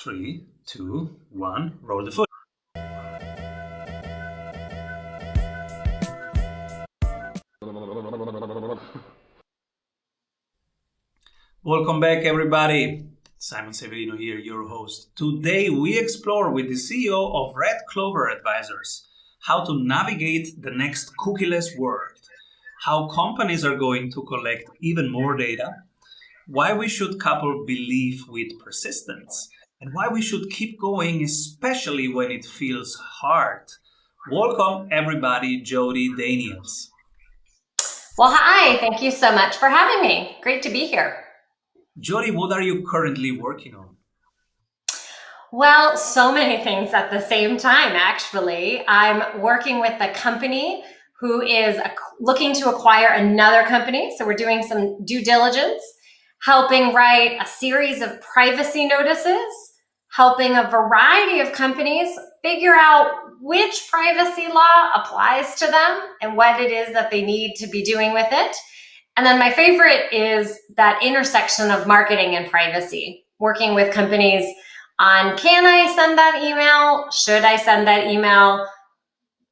Three, two, one, roll the foot. Welcome back, everybody. Simon Severino here, your host. Today we explore with the CEO of Red Clover Advisors how to navigate the next cookieless world, how companies are going to collect even more data, why we should couple belief with persistence, and why we should keep going, especially when it feels hard. Welcome, everybody, Jodi Daniels. Well, hi, thank you so much for having me. Great to be here. Jodi, what are you currently working on? Well, so many things at the same time, actually. I'm working with a company who is looking to acquire another company. So we're doing some due diligence, helping write a series of privacy notices, helping a variety of companies figure out which privacy law applies to them and what it is that they need to be doing with it. And then my favorite is that intersection of marketing and privacy, working with companies on, can I send that email? Should I send that email?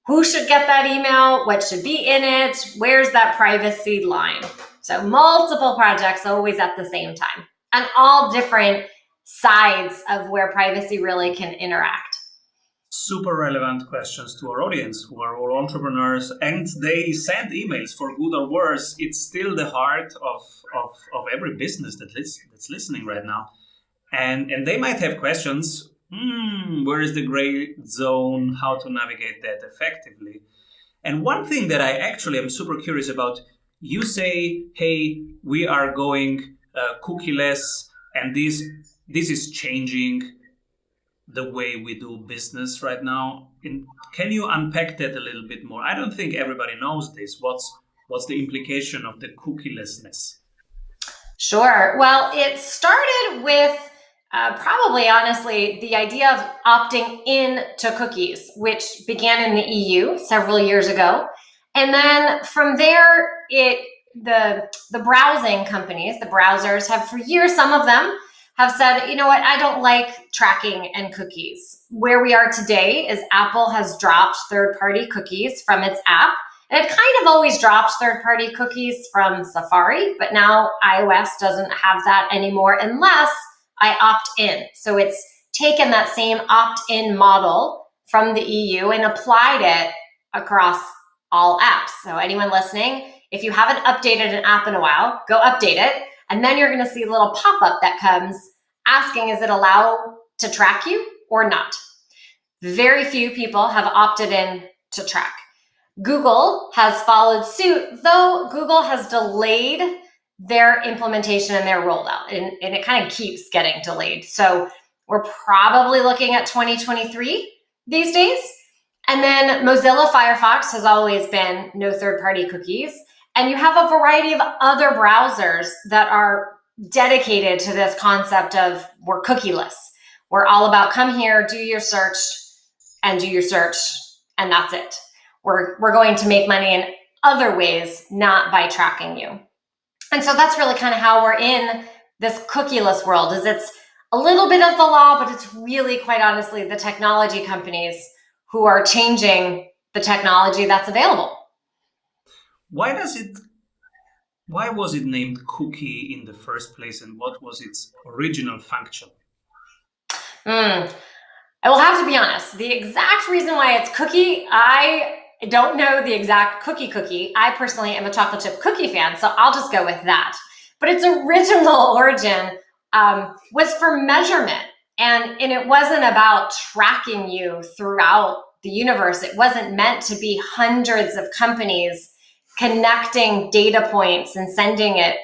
Who should get that email? What should be in it? Where's that privacy line? So multiple projects always at the same time, and all different sides of where privacy really can interact. Super relevant questions to our audience, who are all entrepreneurs, and they send emails for good or worse. It's still the heart of every business that's listening right now. And they might have questions. Where is the gray zone? How to navigate that effectively? And one thing that I actually am super curious about, you say, hey, we are going cookieless, and this is changing the way we do business right now. Can you unpack that a little bit more? I don't think everybody knows this. What's the implication of the cookielessness? Sure. Well, it started with probably, honestly, the idea of opting in to cookies, which began in the EU several years ago. And then from there, the browsing companies, the browsers have for years, some of them have said, you know what, I don't like tracking and cookies. Where we are today is Apple has dropped third-party cookies from its app. And it kind of always dropped third-party cookies from Safari, but now iOS doesn't have that anymore unless I opt in. So it's taken that same opt-in model from the EU and applied it across all apps. So anyone listening, if you haven't updated an app in a while, go update it. And then you're going to see a little pop-up that comes asking, is it allowed to track you or not? Very few people have opted in to track. Google has followed suit, though Google has delayed their implementation and their rollout, and it kind of keeps getting delayed. So we're probably looking at 2023 these days. And then Mozilla Firefox has always been no third-party cookies. And you have a variety of other browsers that are dedicated to this concept of we're cookieless. We're all about come here, do your search, and that's it. We're going to make money in other ways, not by tracking you. And so that's really kind of how we're in this cookieless world, is it's a little bit of the law, but it's really, quite honestly, the technology companies who are changing the technology that's available. Why was it named cookie in the first place, and what was its original function? I will have to be honest. The exact reason why it's cookie, I don't know the exact cookie. I personally am a chocolate chip cookie fan, so I'll just go with that. But its original origin was for measurement. And it wasn't about tracking you throughout the universe. It wasn't meant to be hundreds of companies connecting data points and sending it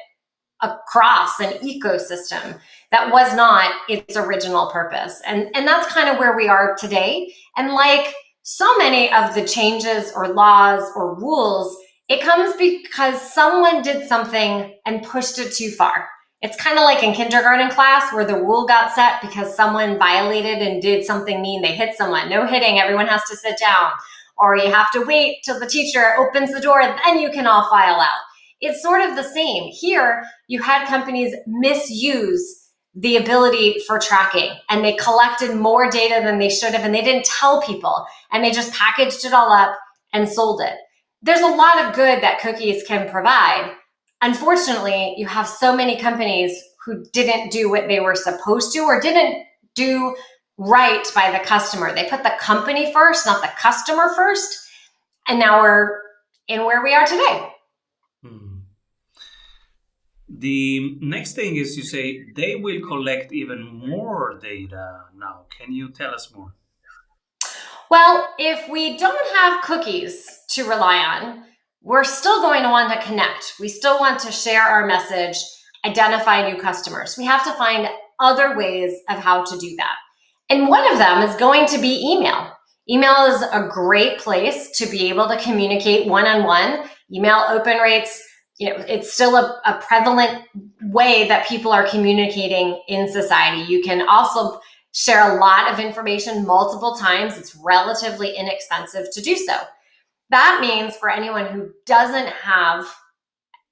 across an ecosystem. That was not its original purpose. And that's kind of where we are today. And like so many of the changes or laws or rules, it comes because someone did something and pushed it too far. It's kind of like in kindergarten class where the rule got set because someone violated and did something mean. They hit someone. No hitting, everyone has to sit down. Or you have to wait till the teacher opens the door and then you can all file out. It's sort of the same. Here, you had companies misuse the ability for tracking, and they collected more data than they should have, and they didn't tell people, and they just packaged it all up and sold it. There's a lot of good that cookies can provide. Unfortunately, you have so many companies who didn't do what they were supposed to, or didn't do right by the customer. They put the company first, not the customer first. And now we're in where we are today. Hmm. The next thing is you say they will collect even more data now. Can you tell us more? Well, if we don't have cookies to rely on, we're still going to want to connect. We still want to share our message, identify new customers. We have to find other ways of how to do that. And one of them is going to be email. Email is a great place to be able to communicate one-on-one. Email open rates, it's still a prevalent way that people are communicating in society. You can also share a lot of information multiple times. It's relatively inexpensive to do so. That means for anyone who doesn't have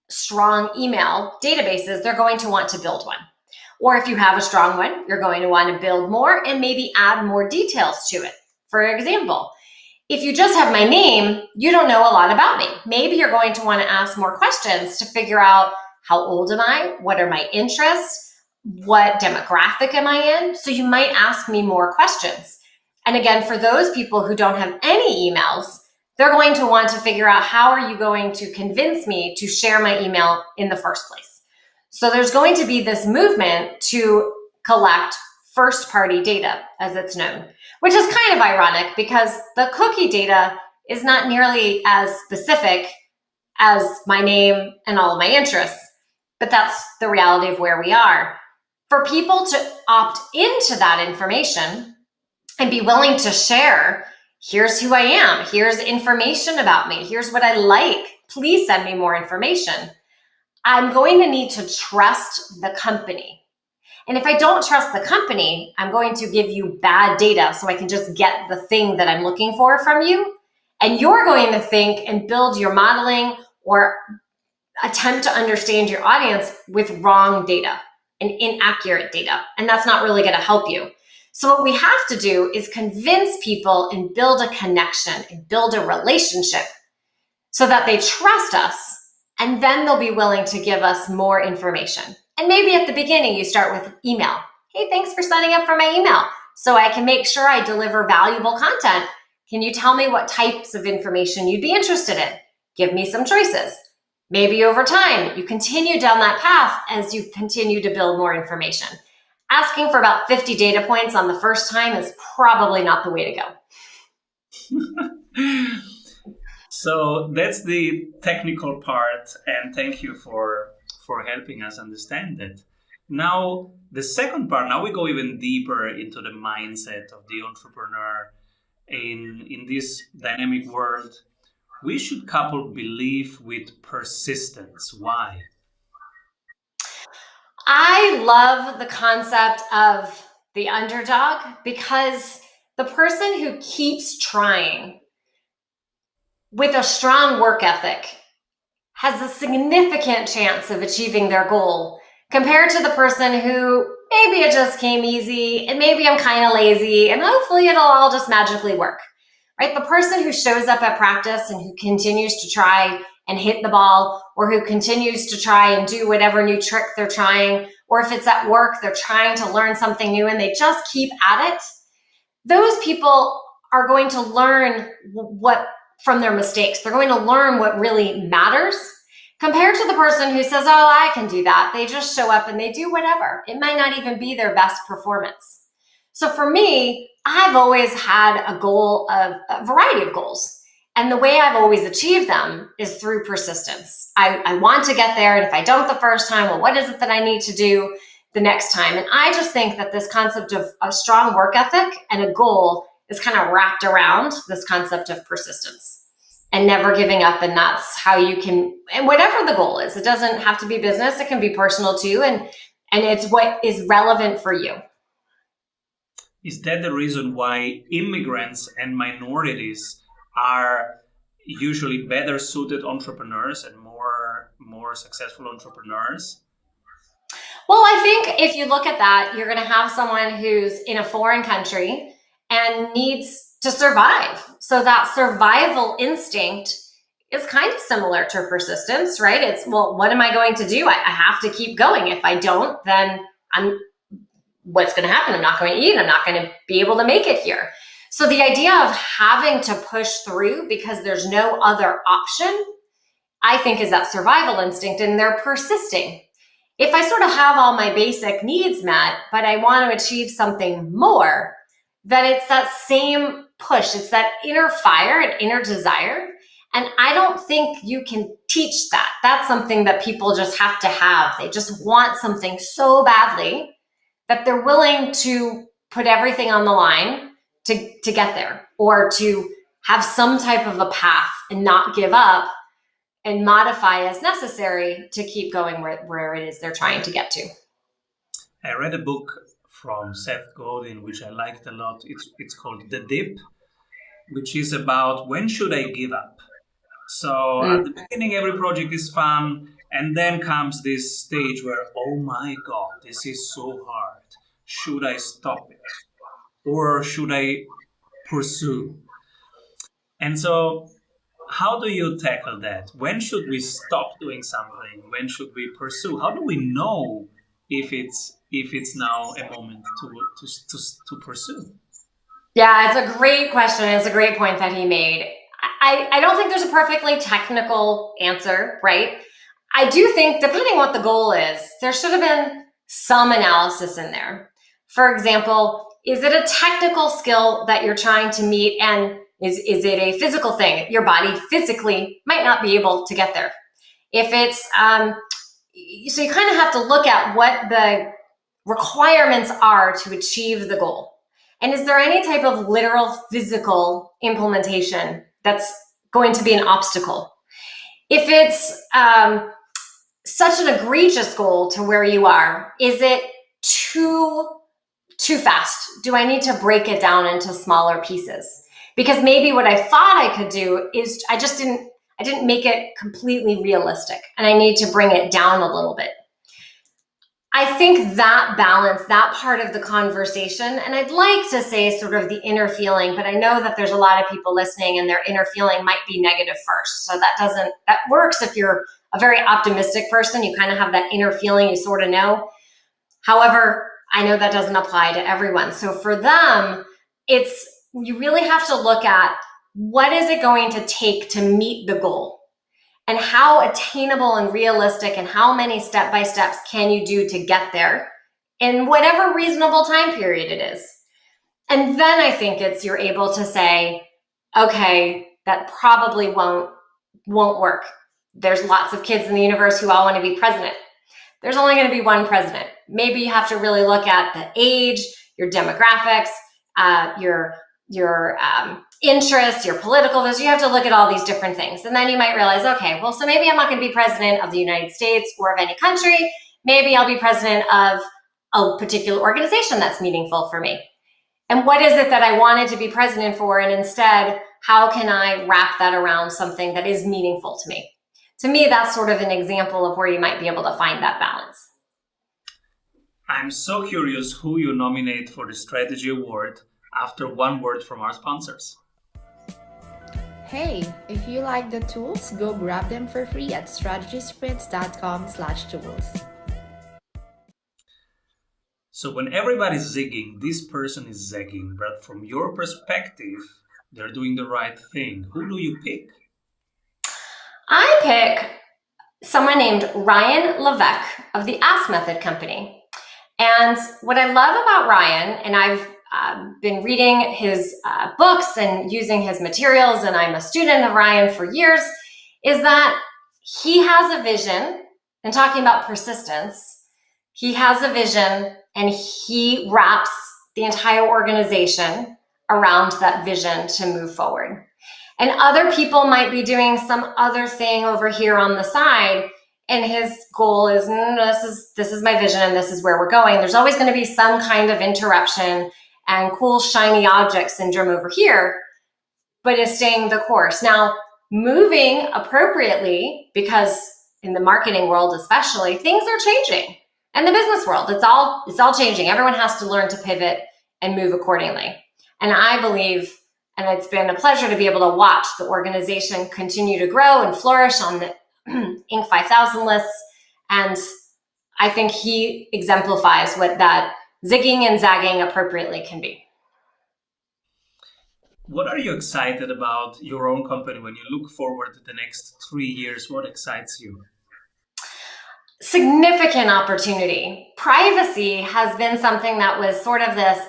strong email databases, they're going to want to build one. Or if you have a strong one, you're going to want to build more and maybe add more details to it. For example, if you just have my name, you don't know a lot about me. Maybe you're going to want to ask more questions to figure out how old am I? What are my interests? What demographic am I in? So you might ask me more questions. And again, for those people who don't have any emails, they're going to want to figure out how are you going to convince me to share my email in the first place. So there's going to be this movement to collect first-party data, as it's known, which is kind of ironic because the cookie data is not nearly as specific as my name and all of my interests, but that's the reality of where we are. For people to opt into that information and be willing to share, here's who I am, here's information about me, here's what I like, please send me more information. I'm going to need to trust the company. And if I don't trust the company, I'm going to give you bad data so I can just get the thing that I'm looking for from you. And you're going to think and build your modeling or attempt to understand your audience with wrong data and inaccurate data. And that's not really going to help you. So what we have to do is convince people and build a connection and build a relationship so that they trust us, and then they'll be willing to give us more information. And maybe at the beginning, you start with email. Hey, thanks for signing up for my email so I can make sure I deliver valuable content. Can you tell me what types of information you'd be interested in? Give me some choices. Maybe over time, you continue down that path as you continue to build more information. Asking for about 50 data points on the first time is probably not the way to go. So that's the technical part, and thank you for helping us understand that. Now, the second part, now we go even deeper into the mindset of the entrepreneur in this dynamic world. We should couple belief with persistence. Why? I love the concept of the underdog because the person who keeps trying with a strong work ethic has a significant chance of achieving their goal compared to the person who maybe it just came easy and maybe I'm kind of lazy and hopefully it'll all just magically work, right? The person who shows up at practice and who continues to try and hit the ball, or who continues to try and do whatever new trick they're trying, or if it's at work, they're trying to learn something new and they just keep at it. Those people are going to learn what from their mistakes. They're going to learn what really matters compared to the person who says, oh, I can do that. They just show up and they do whatever. It might not even be their best performance. So for me, I've always had a goal of a variety of goals. And the way I've always achieved them is through persistence. I want to get there. And if I don't the first time, well, what is it that I need to do the next time? And I just think that this concept of a strong work ethic and a goal is kind of wrapped around this concept of persistence and never giving up. And that's how you can, and whatever the goal is, it doesn't have to be business. It can be personal too. And it's what is relevant for you. Is that the reason why immigrants and minorities are usually better suited entrepreneurs and more successful entrepreneurs? Well, I think if you look at that, you're going to have someone who's in a foreign country and needs to survive. So that survival instinct is kind of similar to persistence, right? It's, well, what am I going to do? I have to keep going. If I don't, then what's going to happen? I'm not going to eat. I'm not going to be able to make it here. So the idea of having to push through because there's no other option, I think, is that survival instinct, and they're persisting. If I sort of have all my basic needs met, but I want to achieve something more, then it's that same push. It's that inner fire and inner desire. And I don't think you can teach that. That's something that people just have to have. They just want something so badly that they're willing to put everything on the line to get there, or to have some type of a path and not give up and modify as necessary to keep going where it is they're trying to get to. I read a book from Seth Godin, which I liked a lot. It's called The Dip, which is about when should I give up? So at the beginning, every project is fun. And then comes this stage where, oh my God, this is so hard. Should I stop it? Or should I pursue? And so how do you tackle that? When should we stop doing something? When should we pursue? How do we know if it's now a moment to pursue? Yeah, it's a great question. It's a great point that he made. I don't think there's a perfectly technical answer, right? I do think, depending what the goal is, there should have been some analysis in there. For example, is it a technical skill that you're trying to meet, and is it a physical thing? Your body physically might not be able to get there. If it's, so you kind of have to look at what the requirements are to achieve the goal. And is there any type of literal physical implementation that's going to be an obstacle? If it's such an egregious goal to where you are, is it too fast? Do I need to break it down into smaller pieces? Because maybe what I thought I could do is I didn't make it completely realistic, and I need to bring it down a little bit. I think that balance, that part of the conversation, and I'd like to say sort of the inner feeling, but I know that there's a lot of people listening and their inner feeling might be negative first. So that works if you're a very optimistic person. You kind of have that inner feeling, you sort of know. However, I know that doesn't apply to everyone. So for them, you really have to look at what is it going to take to meet the goal? And how attainable and realistic and how many step-by-steps can you do to get there in whatever reasonable time period it is. And then I think you're able to say, okay, that probably won't work. There's lots of kids in the universe who all want to be president. There's only going to be one president. Maybe you have to really look at the age, your demographics, your interests, your political views. You have to look at all these different things. And then you might realize, okay, well, so maybe I'm not going to be president of the United States or of any country. Maybe I'll be president of a particular organization that's meaningful for me. And what is it that I wanted to be president for? And instead, how can I wrap that around something that is meaningful to me? To me, that's sort of an example of where you might be able to find that balance. I'm so curious who you nominate for the Strategy Award after one word from our sponsors. Hey, if you like the tools, go grab them for free at strategysprints.com/tools. So when everybody's zigging, this person is zagging, but from your perspective, they're doing the right thing. Who do you pick? I pick someone named Ryan Levesque of the Ask Method Company. And what I love about Ryan, and I've been reading his books and using his materials, and I'm a student of Ryan for years, is that he has a vision, and talking about persistence, he has a vision and he wraps the entire organization around that vision to move forward. And other people might be doing some other thing over here on the side, and his goal is, this is my vision and this is where we're going. There's always going to be some kind of interruption and cool shiny object syndrome over here, but is staying the course. Now, moving appropriately, because in the marketing world especially, things are changing. And the business world, it's all changing. Everyone has to learn to pivot and move accordingly. And I believe, and it's been a pleasure to be able to watch the organization continue to grow and flourish on the Inc. 5000 lists. And I think he exemplifies what that zigging and zagging appropriately can be. What are you excited about your own company when you look forward to the next 3 years? What excites you? Significant opportunity. Privacy has been something that was sort of this,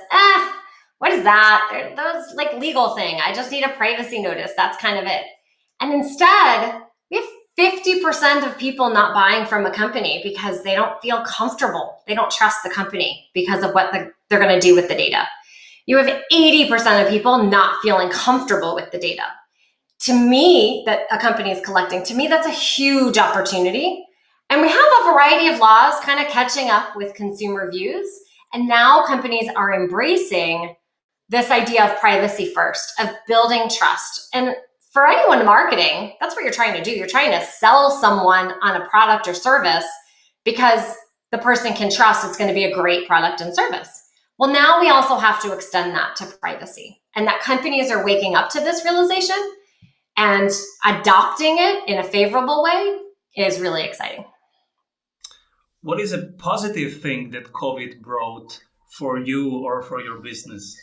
what is that? Those like legal thing. I just need a privacy notice. That's kind of it. And instead, we have 50% of people not buying from a company because they don't feel comfortable. They don't trust the company because of what they're going to do with the data. You have 80% of people not feeling comfortable with the data. To me, that a company is collecting, to me, that's a huge opportunity. And we have a variety of laws kind of catching up with consumer views. And now companies are embracing this idea of privacy first, of building trust. And for anyone in marketing, that's what you're trying to do. You're trying to sell someone on a product or service because the person can trust it's going to be a great product and service. Well, now we also have to extend that to privacy, and that companies are waking up to this realization and adopting it in a favorable way is really exciting. What is a positive thing that COVID brought for you or for your business?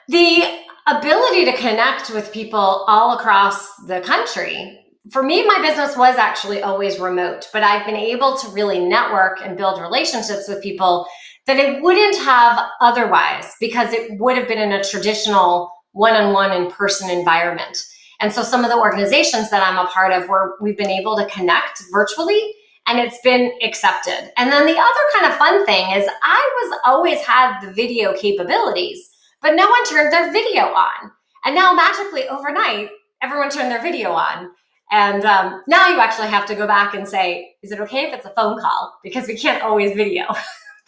The ability to connect with people all across the country. For me, my business was actually always remote, but I've been able to really network and build relationships with people that I wouldn't have otherwise, because it would have been in a traditional one-on-one in-person environment. And so some of the organizations that I'm a part of, where we've been able to connect virtually, and it's been accepted. And then the other kind of fun thing is I always had the video capabilities, but no one turned their video on. And now magically overnight, everyone turned their video on. And now you actually have to go back and say, is it okay if it's a phone call? Because we can't always video.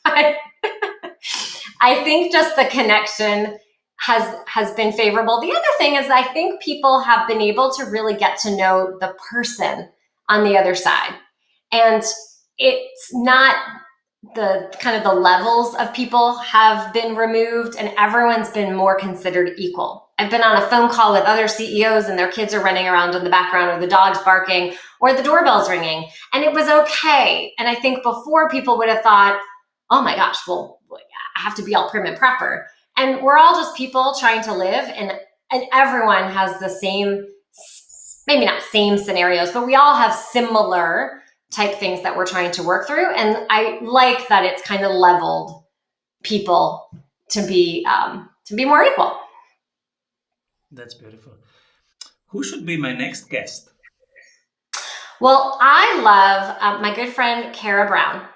But I think just the connection has been favorable. The other thing is I think people have been able to really get to know the person on the other side. And it's not the kind of the levels of people have been removed, and everyone's been more considered equal. I've been on a phone call with other CEOs and their kids are running around in the background, or the dog's barking, or the doorbell's ringing, and it was okay. And I think before, people would have thought, oh my gosh, well, I have to be all prim and proper. And we're all just people trying to live, and everyone has the same, maybe not same scenarios, but we all have similar type things that we're trying to work through. And I like that it's kind of leveled people to be more equal. That's beautiful. Who should be my next guest? Well, I love my good friend, Kara Brown.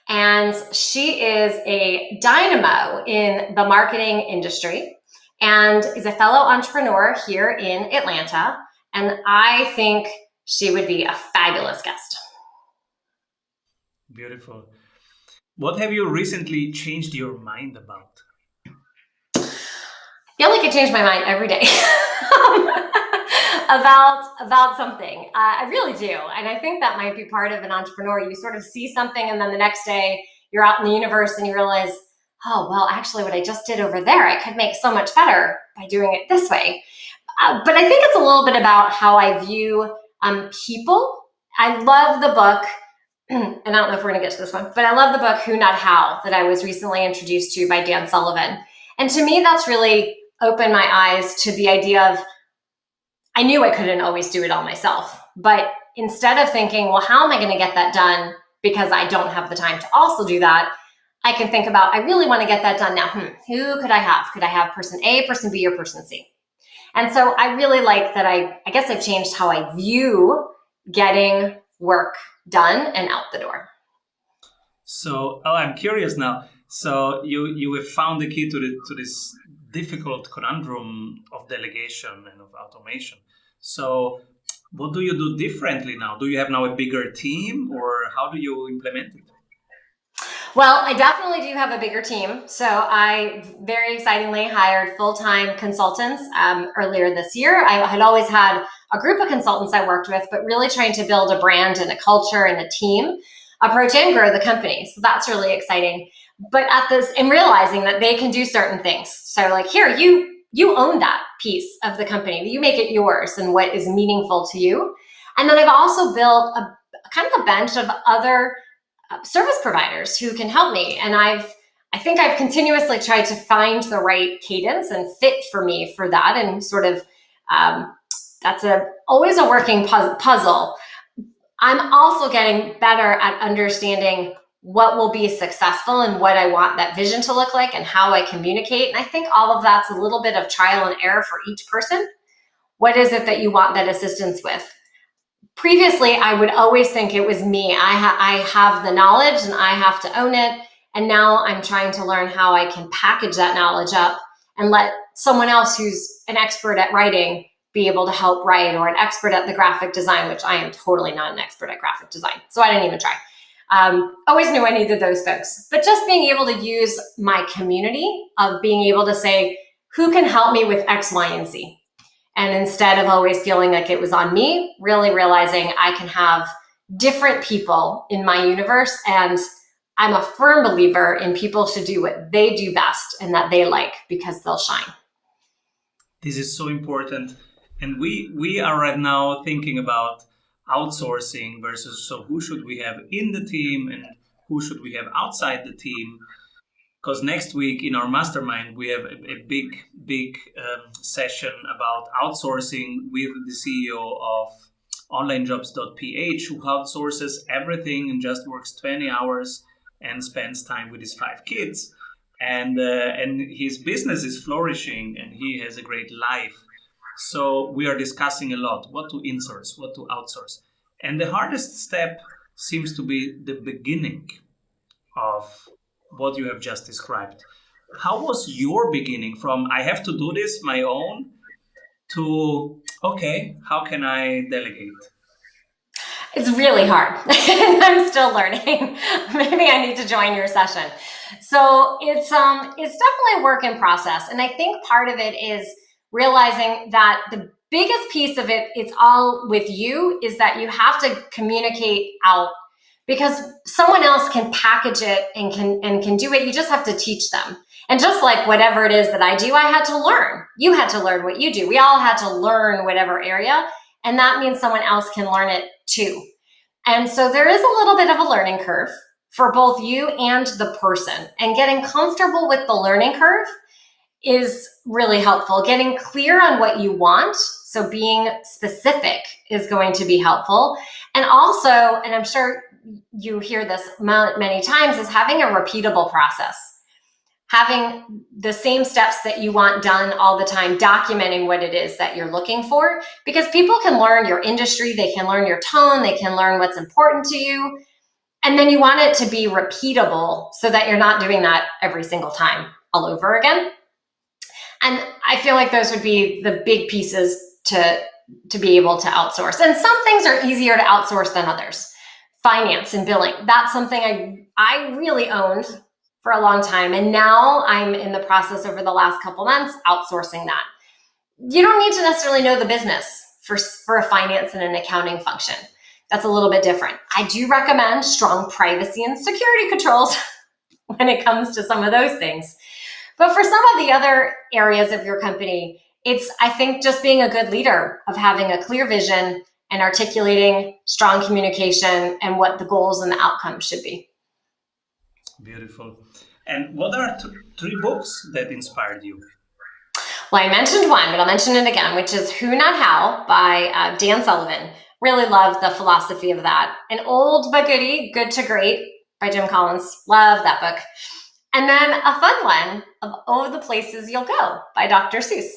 And she is a dynamo in the marketing industry and is a fellow entrepreneur here in Atlanta. And I think she would be a fabulous guest. Beautiful. What have you recently changed your mind about? I feel like I change my mind every day about something. I really do. And I think that might be part of an entrepreneur. You sort of see something, and then the next day you're out in the universe and you realize, oh, well, actually what I just did over there, I could make so much better by doing it this way. But I think it's a little bit about how I view people. I love the book, and I don't know if we're going to get to this one, but I love the book Who Not How that I was recently introduced to by Dan Sullivan. And to me, that's really opened my eyes to the idea of, I knew I couldn't always do it all myself, but instead of thinking, well, how am I going to get that done because I don't have the time to also do that, I can think about, I really want to get that done now. Who could I have? Could I have person A, person B, or person C? And so I really like that I guess I've changed how I view getting work done and out the door. So, I'm curious now. So you have found the key to this difficult conundrum of delegation and of automation. So what do you do differently now? Do you have now a bigger team, or how do you implement it? Well, I definitely do have a bigger team. So I very excitingly hired full-time consultants earlier this year. I had always had a group of consultants I worked with, but really trying to build a brand and a culture and a team. approach and grow the company. So that's really exciting. But and realizing that they can do certain things. So like, here, you own that piece of the company. You make it yours and what is meaningful to you. And then I've also built a kind of a bench of other service providers who can help me. And I think I've continuously tried to find the right cadence and fit for me for that. And sort of, that's always a working puzzle. I'm also getting better at understanding what will be successful and what I want that vision to look like and how I communicate. And I think all of that's a little bit of trial and error for each person. What is it that you want that assistance with? Previously, I would always think it was me. I have the knowledge and I have to own it. And now I'm trying to learn how I can package that knowledge up and let someone else who's an expert at writing be able to help write, or an expert at the graphic design, which I am totally not an expert at graphic design. So I didn't even try. Always knew I needed those folks. But just being able to use my community of being able to say, who can help me with X, Y, and Z? And instead of always feeling like it was on me, really realizing I can have different people in my universe. And I'm a firm believer in people should do what they do best and that they like, because they'll shine. This is so important. And we are right now thinking about outsourcing versus, so who should we have in the team and who should we have outside the team? Because next week in our mastermind, we have a big session about outsourcing with the CEO of onlinejobs.ph, who outsources everything and just works 20 hours and spends time with his 5 kids. And his business is flourishing and he has a great life. So we are discussing a lot what to insource, what to outsource. And the hardest step seems to be the beginning of what you have just described. How was your beginning from I have to do this my own to, okay, how can I delegate? It's really hard. I'm still learning. Maybe I need to join your session. So it's definitely a work in process. And I think part of it is realizing that the biggest piece of it, it's all with you, is that you have to communicate out, because someone else can package it and can do it. You just have to teach them. And just like whatever it is that I do, I had to learn. You had to learn what you do. We all had to learn whatever area. And that means someone else can learn it too. And so there is a little bit of a learning curve for both you and the person. And getting comfortable with the learning curve is really helpful. Getting clear on what you want, so being specific, is going to be helpful. And also, and I'm sure you hear this many times, is having a repeatable process. Having the same steps that you want done all the time, documenting what it is that you're looking for, because people can learn your industry, they can learn your tone, they can learn what's important to you. And then you want it to be repeatable so that you're not doing that every single time all over again. And I feel like those would be the big pieces to be able to outsource. And some things are easier to outsource than others. Finance and billing, that's something I really owned for a long time. And now I'm in the process over the last couple months outsourcing that. You don't need to necessarily know the business for a finance and an accounting function. That's a little bit different. I do recommend strong privacy and security controls when it comes to some of those things. But for some of the other areas of your company, it's, I think, just being a good leader, of having a clear vision and articulating strong communication and what the goals and the outcomes should be. Beautiful. And what are 3 books that inspired you? Well, I mentioned one, but I'll mention it again, which is Who Not How by Dan Sullivan. Really love the philosophy of that. An old but goodie, Good to Great by Jim Collins. Love that book. And then a fun one of Oh, the Places You'll Go by Dr. Seuss.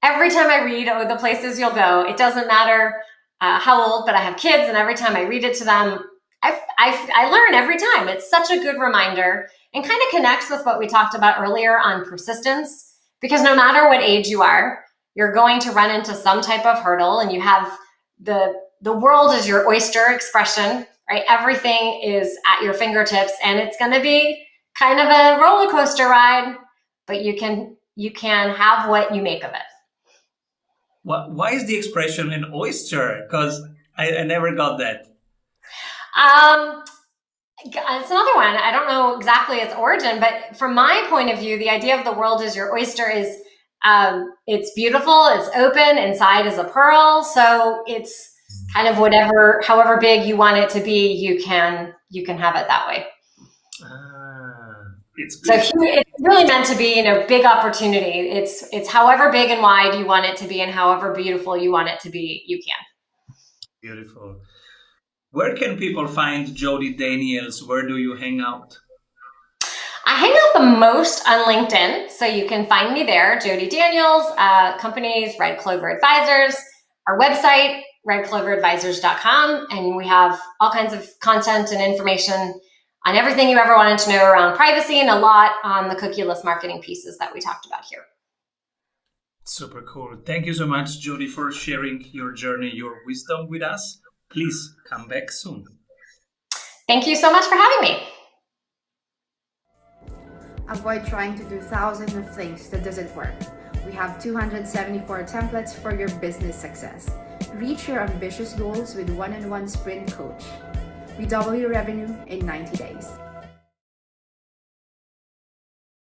Every time I read Oh, the Places You'll Go, it doesn't matter how old, but I have kids, and every time I read it to them, I learn every time. It's such a good reminder and kind of connects with what we talked about earlier on persistence, because no matter what age you are, you're going to run into some type of hurdle, and you have the world is your oyster expression, right? Everything is at your fingertips, and it's going to be kind of a roller coaster ride, but you can have what you make of it. Why is the expression an oyster? Because I never got that. it's another one. I don't know exactly its origin, but from my point of view, the idea of the world is your oyster is it's beautiful, it's open, inside is a pearl. So it's kind of whatever, however big you want it to be, you can have it that way. It's So good. it's really meant to be, big opportunity. It's however big and wide you want it to be, and however beautiful you want it to be, you can. Beautiful. Where can people find Jodi Daniels? Where do you hang out? I hang out the most on LinkedIn, so you can find me there. Jodi Daniels, companies, Red Clover Advisors, our website, redcloveradvisors.com, and we have all kinds of content and information on everything you ever wanted to know around privacy, and a lot on the cookieless marketing pieces that we talked about here. Super cool. Thank you so much, Jodi, for sharing your journey, your wisdom with us. Please come back soon. Thank you so much for having me. Avoid trying to do thousands of things that doesn't work. We have 274 templates for your business success. Reach your ambitious goals with one-on-one sprint coach. We double your revenue in 90 days.